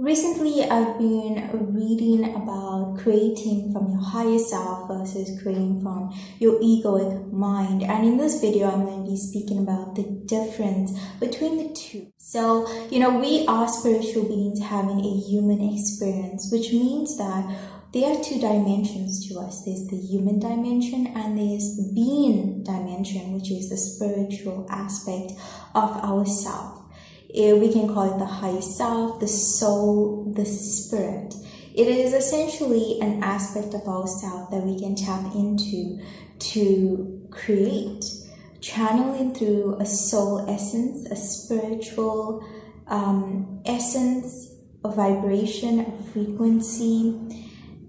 Recently, I've been reading about creating from your higher self versus creating from your egoic mind. And in this video, I'm going to be speaking about the difference between the two. So, we are spiritual beings having a human experience, which means that there are two dimensions to us. There's the human dimension and there's the being dimension, which is the spiritual aspect of ourself. We can call it the higher self, the soul, the spirit. It is essentially an aspect of ourself that we can tap into to create, channeling through a soul essence, a spiritual essence, a vibration, a frequency,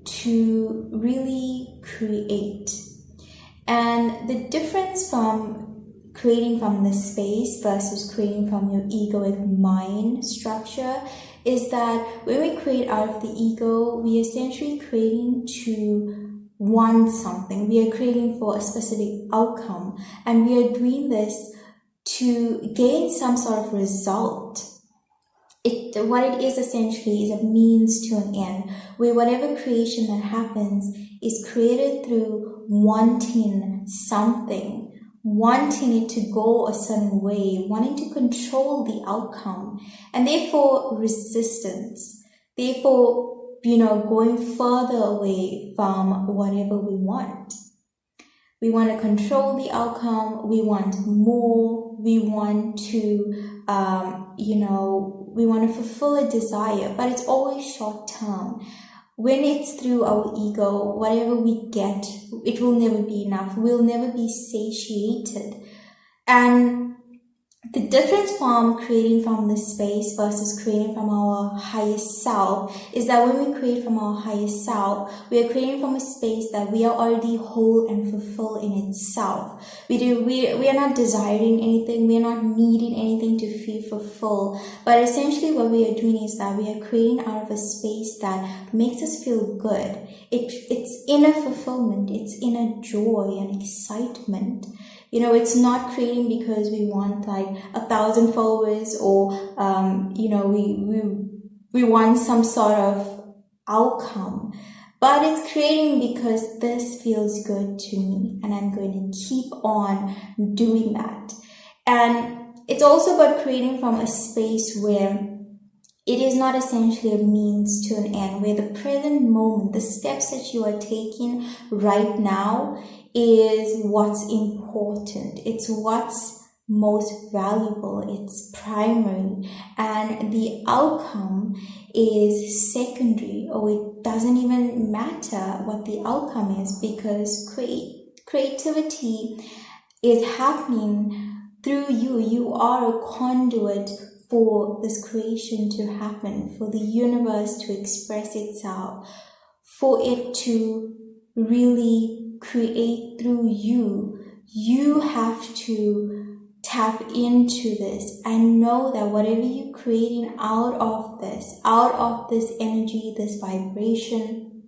to really create. And the difference from creating from the space versus creating from your egoic mind structure is that when we create out of the ego, we are essentially creating to want something. We are creating for a specific outcome, and we are doing this to gain some sort of result. What it is essentially is a means to an end, where whatever creation that happens is created through wanting something, wanting it to go a certain way, wanting to control the outcome, and therefore resistance, therefore, going further away from whatever we want. We want to control the outcome, we want more, we want to, we want to fulfill a desire, but it's always short term. When it's through our ego, whatever we get, it will never be enough. We'll never be satiated. And the difference from creating from the space versus creating from our higher self is that when we create from our higher self, we are creating from a space that we are already whole and fulfilled in itself. We are not desiring anything, we are not needing anything to feel fulfilled. But essentially what we are doing is that we are creating out of a space that makes us feel good. It's inner fulfillment, it's inner joy and excitement. It's not creating because we want like 1,000 followers or, we want some sort of outcome. But it's creating because this feels good to me and I'm going to keep on doing that. And it's also about creating from a space where it is not essentially a means to an end, where the present moment, the steps that you are taking right now is what's important. It's what's most valuable. It's primary. And the outcome is secondary, or it doesn't even matter what the outcome is, because creativity is happening through you. You are a conduit for this creation to happen, for the universe to express itself, for it to really create through you. You have to tap into this and know that whatever you're creating out of this energy, this vibration,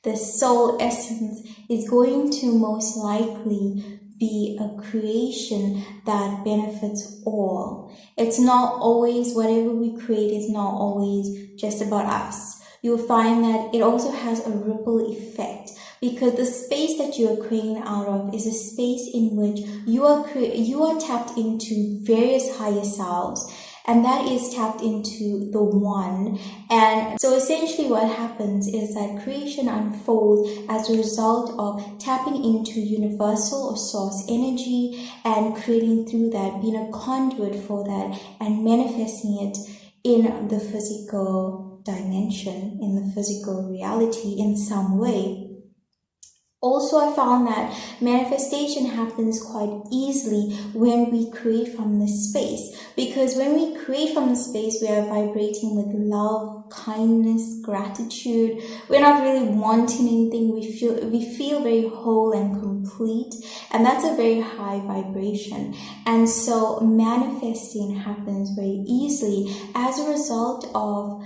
this soul essence is going to most likely be a creation that benefits all. It's not always, whatever we create is not always just about us. You'll find that it also has a ripple effect, because the space that you are creating out of is a space in which you are tapped into various higher selves, and that is tapped into the one. And so essentially what happens is that creation unfolds as a result of tapping into universal or source energy and creating through that, being a conduit for that and manifesting it in the physical dimension, in the physical reality in some way. Also, I found that manifestation happens quite easily when we create from the space, because when we create from the space, we are vibrating with love, kindness, gratitude. We're not really wanting anything. We feel very whole and complete, and that's a very high vibration. And so manifesting happens very easily as a result of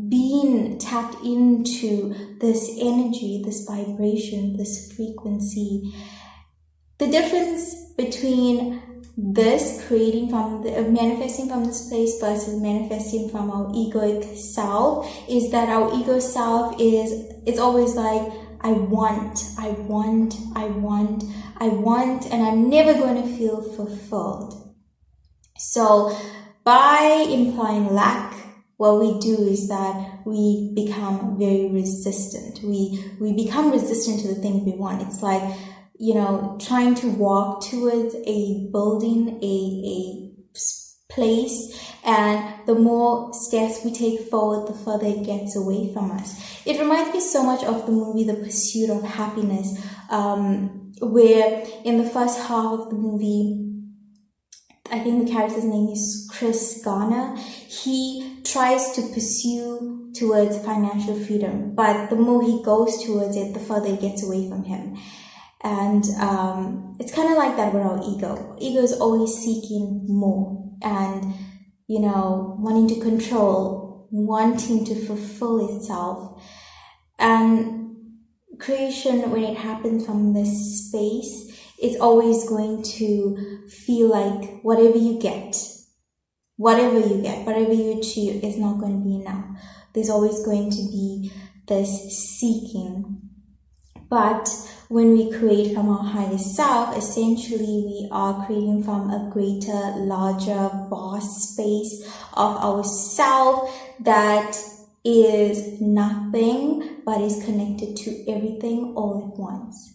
being tapped into this energy, this vibration, this frequency. The difference between this creating from the manifesting from this place versus manifesting from our egoic self is that our ego self it's always like, I want, and I'm never going to feel fulfilled. So by implying lack, what we do is that we become very resistant. We become resistant to the things we want. It's like, trying to walk towards a building, a place, and the more steps we take forward, the further it gets away from us. It reminds me so much of the movie The Pursuit of Happiness, where in the first half of the movie, I think the character's name is Chris Garner. He tries to pursue towards financial freedom, but the more he goes towards it, the further it gets away from him. And it's kind of like that with our ego. Ego is always seeking more and, wanting to control, wanting to fulfill itself. And creation, when it happens from this space, it's always going to feel like whatever you achieve is not going to be enough. There's always going to be this seeking. But when we create from our higher self, essentially we are creating from a greater, larger, vast space of ourself that is nothing but is connected to everything all at once.